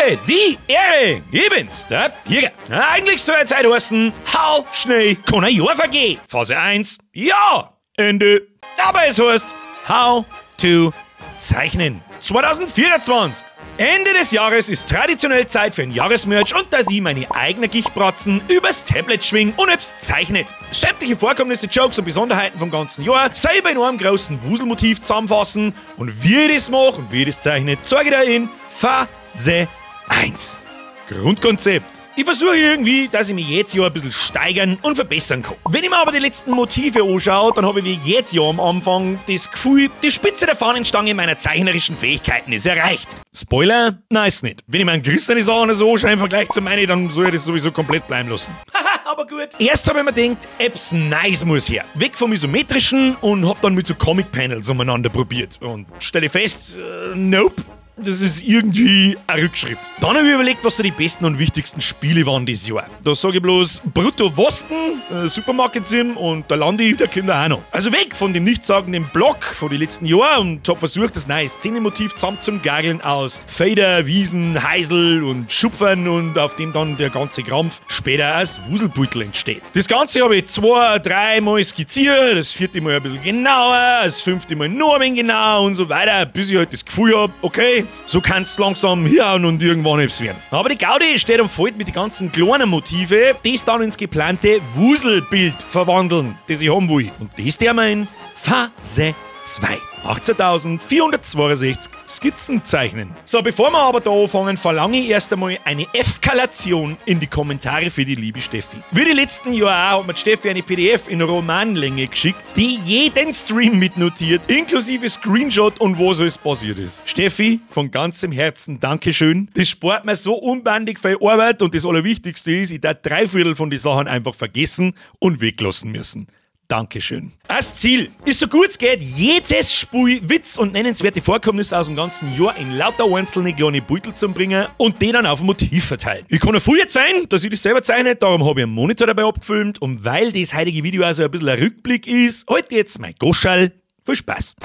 habe die Ehre, ich bin's, der Jäger. Eigentlich soll jetzt heißen, how schnell kann ein Jahr vergehen? Phase 1, ja, Ende. Aber es heißt, how to zeichnen. 2024. Ende des Jahres ist traditionell Zeit für ein Jahresmerch und dass ich meine eigenen Gichtbratzen übers Tablet schwing und selbst zeichnet. Sämtliche Vorkommnisse, Jokes und Besonderheiten vom ganzen Jahr selber in einem großen Wuselmotiv zusammenfassen und wie ich das mache und wie ich das zeichne, zeige ich dir in Phase 1. Grundkonzept. Ich versuche irgendwie, dass ich mich jedes Jahr ein bisschen steigern und verbessern kann. Wenn ich mir aber die letzten Motive anschaue, dann habe ich wie jedes Jahr am Anfang das Gefühl, die Spitze der Fahnenstange meiner zeichnerischen Fähigkeiten ist erreicht. Spoiler? Nein, ist nicht. Wenn ich mir einen christlichen Sachen so anschaue im Vergleich zu meinen, dann soll ich das sowieso komplett bleiben lassen. Haha, aber gut. Erst habe ich mir gedacht, Apps nice muss her. Weg vom Isometrischen und hab dann mit so Comic-Panels umeinander probiert. Und stelle fest, nope. Das ist irgendwie ein Rückschritt. Dann habe ich überlegt, was so die besten und wichtigsten Spiele waren dieses Jahr. Da sage ich bloß Brutto Wosten, Supermarket Sim und der Landi, der kommt auch noch. Also weg von dem nichtssagenden Block von den letzten Jahren und habe versucht, das neue Szenemotiv zusammen zum Gageln aus Fader, Wiesen, Heisel und Schupfern und auf dem dann der ganze Krampf später als Wuselbeutel entsteht. Das Ganze habe ich 2-, 3-mal skizziert, das 4. Mal ein bisschen genauer, das 5. Mal noch ein wenig genauer und so weiter, bis ich halt das Gefühl habe, okay, so kannst du langsam hinhauen und irgendwann etwas werden. Aber die Gaudi steht am Feld mit den ganzen kleinen Motive, das dann ins geplante Wuselbild verwandeln, das ich haben will. Und das der wir in Phase 2. 18.462 Skizzen zeichnen. So, bevor wir aber da anfangen, verlange ich erst einmal eine Eskalation in die Kommentare für die liebe Steffi. Wie die letzten Jahre auch hat mir Steffi eine PDF in Romanlänge geschickt, die jeden Stream mitnotiert, inklusive Screenshot und was alles passiert ist. Steffi, von ganzem Herzen Dankeschön. Das spart mir so unbandig viel Arbeit und das Allerwichtigste ist, ich darf 3/4 von den Sachen einfach vergessen und weglassen müssen. Dankeschön. Das Ziel ist, so gut es geht, jedes Spiel, Witz und nennenswerte Vorkommnisse aus dem ganzen Jahr in lauter einzelne kleine Beutel zu bringen und die dann auf ein Motiv verteilen. Ich kann viel jetzt sein, dass ich das selber zeichne, darum habe ich einen Monitor dabei abgefilmt und weil das heutige Video also ein bisschen ein Rückblick ist, heute jetzt mein Goschall. Viel Spaß.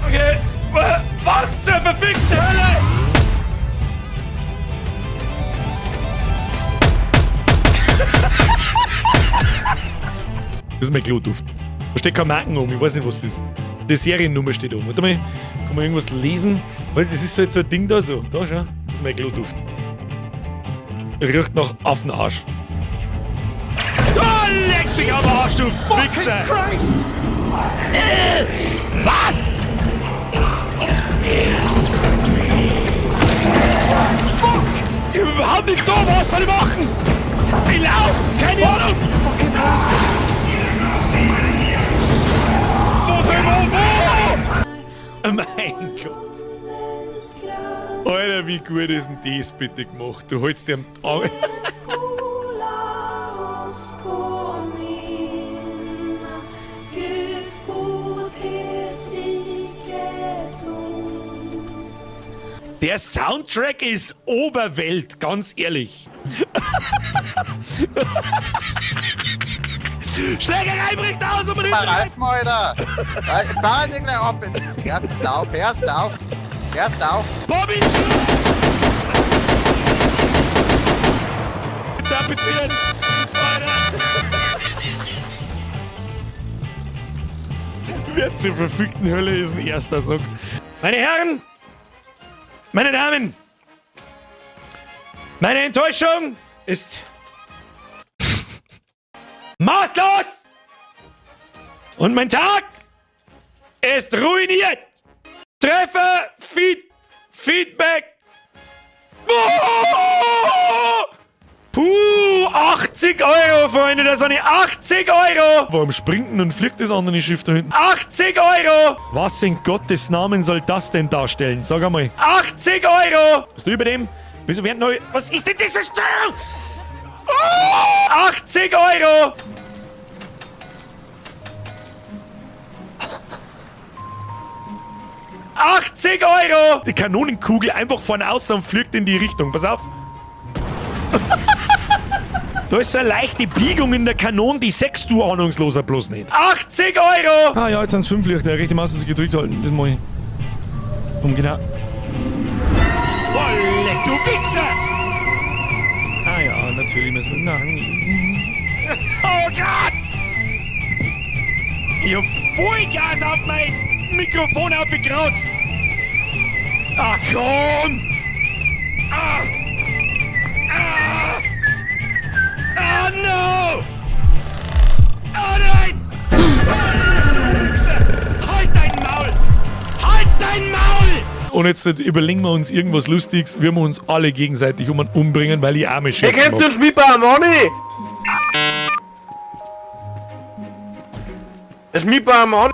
Okay, was zur verfickten Hölle? Das ist mein Kloduft. Da steht kein Marken oben, ich weiß nicht, was das ist. Die Seriennummer steht oben. Warte mal, kann man irgendwas lesen? Weil das ist halt so ein Ding da so. Da schau, das ist mein Kloduft. Riecht nach Affenarsch. Oh, leck dich am Arsch, du Wichser! Was? Fuck! Ich hab überhaupt nichts da, was soll ich machen? Ich lauf! Keine Ahnung! Mein Gott. Alter, wie gut ist denn das bitte gemacht? Du holst dir am Tag. Der Soundtrack ist Oberwelt, ganz ehrlich. Schlägerei bricht aus, aber nicht. Reifen, Alter! Fahren dich gleich ab! Erst auf, erst auf! Erst auf! Bobby! Tapezieren! Wer zur verfickten Hölle ist ein erster Song? Meine Herren! Meine Damen! Meine Enttäuschung ist maßlos! Und mein Tag ist ruiniert! Treffer, Feedback! Oh! Puh, 80 €, Freunde, das sind 80 €! Warum springt denn und fliegt das andere Schiff da hinten? 80 €! Was in Gottes Namen soll das denn darstellen? Sag einmal. 80 €! Bist du über dem? Wieso werden neu... Was ist denn das für Steuerung? Oh! 80 €! €80! Die Kanonenkugel einfach von außen und fliegt in die Richtung. Pass auf. Da ist eine leichte Biegung in der Kanone, die sechst du ahnungsloser bloß nicht. 80 €! Ah ja, jetzt sind es 5 Lichter. Rechte Maus gedrückt halten. Das mach ich. Genau. du Wichser! Ah ja, natürlich müssen wir... Nein. Oh Gott! Ich hab Vollgas auf mein Mikrofon aufgekratzt! Ah, komm! Ah! Ah! Ah, no! Oh nein! Halt dein Maul! Halt dein Maul! Und jetzt überlegen wir uns irgendwas Lustiges, wie wir uns alle gegenseitig umbringen, weil ich arme Scheiße. Hey, kennst du einen Schmiedbauer Mani? Der Schmiedbauer Mani!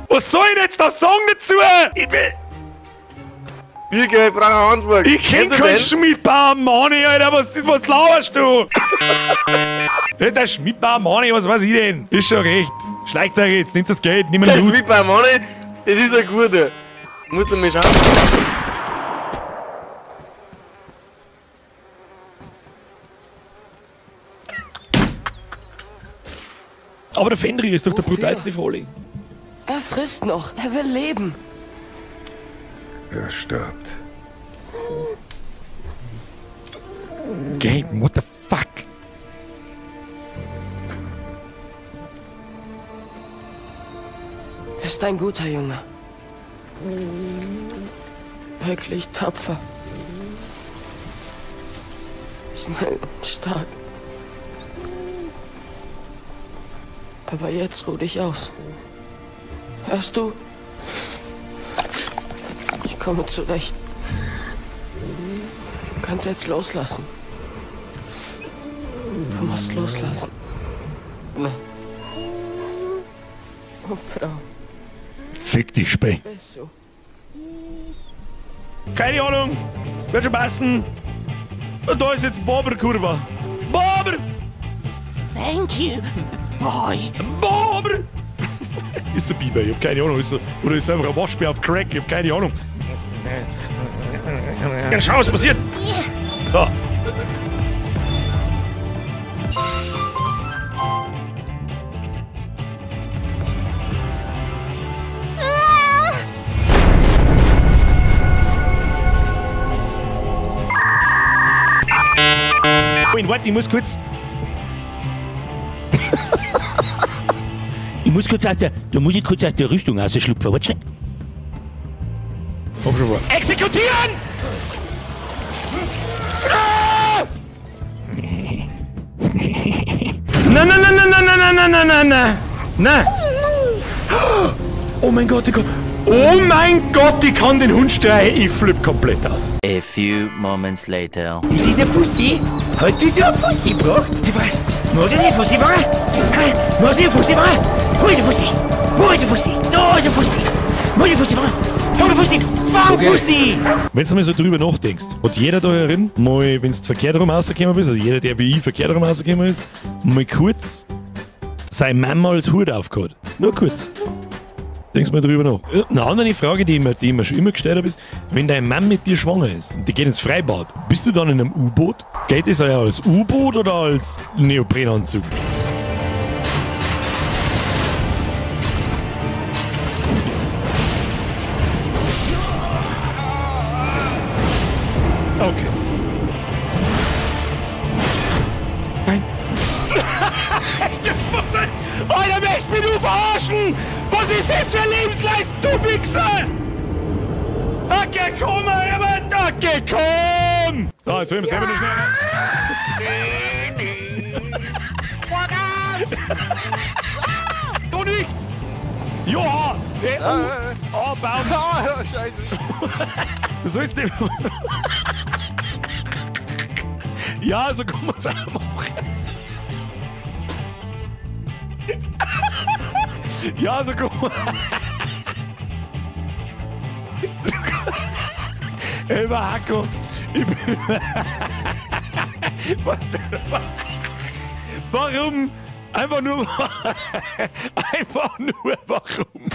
Was soll ich jetzt da sagen dazu? Birke, ich brauche eine Antwort. Ich kenn keinen Schmiedbauer Mani, Alter, was lauerst du? Der Schmiedbauer Mani, was weiß ich denn? Ist schon recht. Schleicht euch jetzt, nehmt das Geld, nimm Der den Loot. Schmiedbauer Mani, das ist ein guter. Musst du mal schauen. Aber der Fenrir ist doch der brutalste Volley. Er frisst noch. Er will leben. Er stirbt. Gabe, what the fuck? Er ist ein guter Junge. Wirklich tapfer. Schnell und stark. Aber jetzt ruh dich aus. Hörst du? Ich komme zurecht. Du kannst jetzt loslassen. Du musst loslassen. Na. Oh, Frau. Fick dich, Spey. Bist du? Keine Ahnung. Wird schon passen. Und da ist jetzt Bober, Kurva. Bober! Thank you, boy. Bober! Ist ein Biber, ich hab keine Ahnung. Oder ist einfach ein Waschbär auf Crack, ich hab keine Ahnung. Ja, schau, was passiert. Da. Warte, ich muss kurz... Da muss ich kurz aus der Rüstung rausschlupfen. Warte schnell. Komm schon mal. Exekutieren! Nein, nein, nein, nein, nein, nein, nein, nein, nein, nein, nein. Oh mein Gott, ich kann den Hund streichen, ich flipp komplett aus. A few moments later. Ist die der Fussi? Hat die der Fussi gebracht? Wo ist der Fussi war? Wo ist der Fussi war? Wo ist der Fussi? Wo ist der Fussi? Da ist der Fussi. Wo ist der Fussi war? Fang der Fussi! Fang Fussi! Wenn du mal so drüber nachdenkst, hat jeder da herin, mal, wenn du verkehrt rum rausgekommen bist, also jeder, der wie ich verkehrt rum rausgekommen ist, mal kurz seine Mama als Hut aufgehört. Nur kurz. Denkst mal drüber nach. Eine andere Frage, die ich mir schon immer gestellt habe, ist, wenn dein Mann mit dir schwanger ist und die geht ins Freibad, bist du dann in einem U-Boot? Geht es ja als U-Boot oder als Neoprenanzug? Okay. Nein. Alter, möchtest mich du verarschen? Was ist das für eine Lebensleistung, du Wichser? Okay, komm, aber okay, komm! Da, jetzt hören wir selber noch schnell. Du nicht! Ja! Oh, Baum! Oh, scheiße. Du sollst dem... Ja, so kann man es auch machen. Ja, so kann man... Ey, Hacko, ich bin... Warte, warum? Einfach nur warum?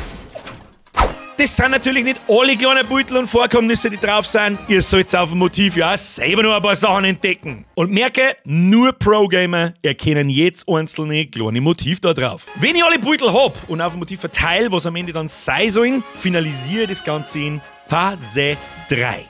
das sind natürlich nicht alle kleinen Beutel und Vorkommnisse, die drauf sind. Ihr sollt auf dem Motiv ja auch selber noch ein paar Sachen entdecken. Und merke, nur Pro-Gamer erkennen jetzt einzelne kleine Motiv da drauf. Wenn ich alle Beutel hab und auf dem Motiv verteile, was am Ende dann sein sollen, finalisiere das Ganze in Phase 3.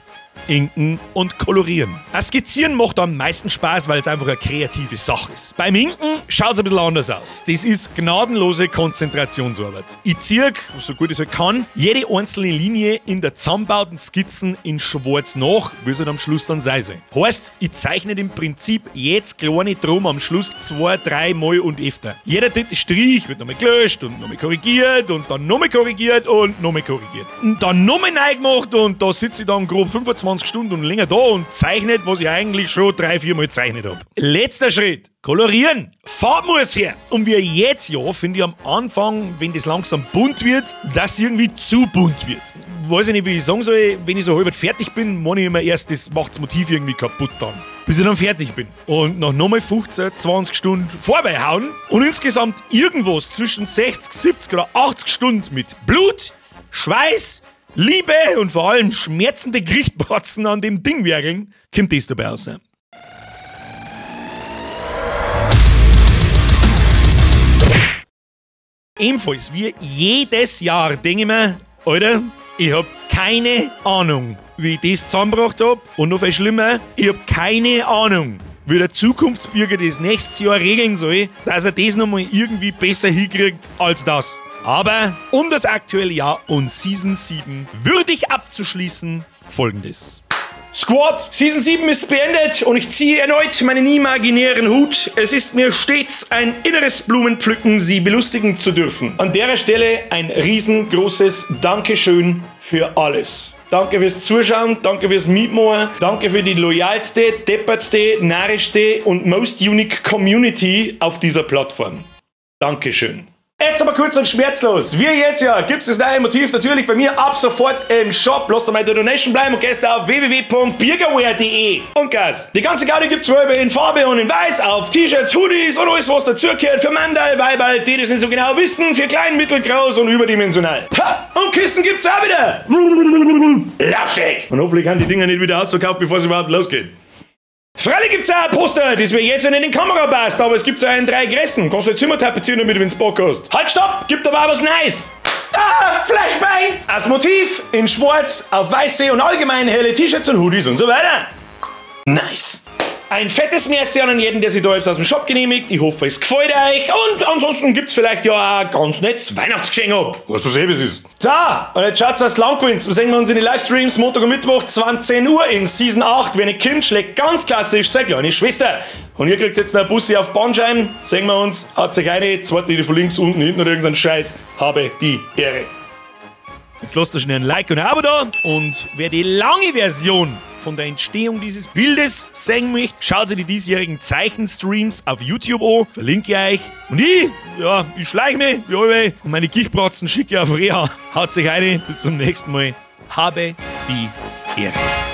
Inken und Kolorieren. Das Skizzieren macht am meisten Spaß, weil es einfach eine kreative Sache ist. Beim Inken schaut es ein bisschen anders aus. Das ist gnadenlose Konzentrationsarbeit. Ich ziehe, so gut ich halt kann, jede einzelne Linie in der zusammenbauten Skizzen in schwarz nach, wie es halt am Schluss dann sein soll. Heißt, ich zeichne im Prinzip jetzt kleine drum am Schluss 2, 3 Mal und öfter. Jeder dritte Strich wird nochmal gelöscht und nochmal korrigiert und dann nochmal korrigiert und nochmal korrigiert. Und dann nochmal neu gemacht und da sitze ich dann grob 25 Stunden und länger da und zeichnet, was ich eigentlich schon 3-4 Mal gezeichnet habe. Letzter Schritt. Kolorieren. Farbe muss her. Und wie jetzt ja, finde ich am Anfang, wenn das langsam bunt wird, dass es irgendwie zu bunt wird. Weiß ich nicht, wie ich sagen soll, wenn ich so halb fertig bin, meine ich immer erst, das macht das Motiv irgendwie kaputt dann. Bis ich dann fertig bin. Und nach nochmal 15, 20 Stunden vorbeihauen und insgesamt irgendwas zwischen 60, 70 oder 80 Stunden mit Blut, Schweiß, Liebe und vor allem schmerzende Gerichtbratzen an dem Ding werkeln, kommt das dabei raus. Ebenfalls wie jedes Jahr denke ich mir, Alter, ich hab keine Ahnung, wie ich das zusammengebracht hab. Und noch viel schlimmer, ich hab keine Ahnung, wie der Zukunftsbürger das nächstes Jahr regeln soll, dass er das nochmal irgendwie besser hinkriegt als das. Aber um das aktuelle Jahr und Season 7 würdig abzuschließen, Folgendes. Squad, Season 7 ist beendet und ich ziehe erneut meinen imaginären Hut. Es ist mir stets ein inneres Blumenpflücken, Sie belustigen zu dürfen. An der Stelle ein riesengroßes Dankeschön für alles. Danke fürs Zuschauen, danke fürs Mitmachen, danke für die loyalste, deppertste, narrischste und most unique Community auf dieser Plattform. Dankeschön. Jetzt aber kurz und schmerzlos. Wie jetzt ja, gibt es das neue Motiv natürlich bei mir ab sofort im Shop. Lasst mal der Donation bleiben und gehst auf www.birgerwear.de. Und Gas, die ganze Gaudi gibt's wohl in Farbe und in Weiß auf T-Shirts, Hoodies und alles was dazugehört. Für Mandal, Weiberl, die das nicht so genau wissen, für klein, mittelgroß und überdimensional. Ha! Und Kissen gibt's auch wieder. Lauschig. Und hoffentlich haben die Dinger nicht wieder ausverkauft, bevor es überhaupt losgeht. Freilich gibt's auch ein Poster, das mir jetzt nicht in die Kamera passt, aber es gibt's auch in 3 Grässen. Kannst du jetzt Zimmer tapezieren damit, wenn's Bock hast. Halt, stopp! Gibt aber auch was Neues. Ah, Flashbang! Als Motiv in schwarz, auf weiße und allgemein helle T-Shirts und Hoodies und so weiter. Nice. Ein fettes Merci an jeden, der sich da jetzt aus dem Shop genehmigt. Ich hoffe, es gefällt euch. Und ansonsten gibt's vielleicht ja auch ein ganz nettes Weihnachtsgeschenk ab. Was du sehen, wie es ist. So, und jetzt schaut's aus Langquins. Wir sehen uns in den Livestreams Montag und Mittwoch 20 Uhr in Season 8. Wenn ihr kommt, schlägt ganz klassisch seine kleine Schwester. Und ihr kriegt jetzt einen Bussi auf Bandscheiben. Sehen wir uns. Haut sich eine, zweite von links, unten, hinten oder irgendein Scheiß. Habe die Ehre. Jetzt lasst euch schnell ein Like und ein Abo da. Und wer die lange Version von der Entstehung dieses Bildes sehen möchte, schaut euch die diesjährigen Zeichenstreams auf YouTube an. Verlinke ich euch. Und ich schleiche mich, wie alle, und meine Gichtbratzen schicke ich auf Reha. Haut sich eine. Bis zum nächsten Mal. Habe die Ehre.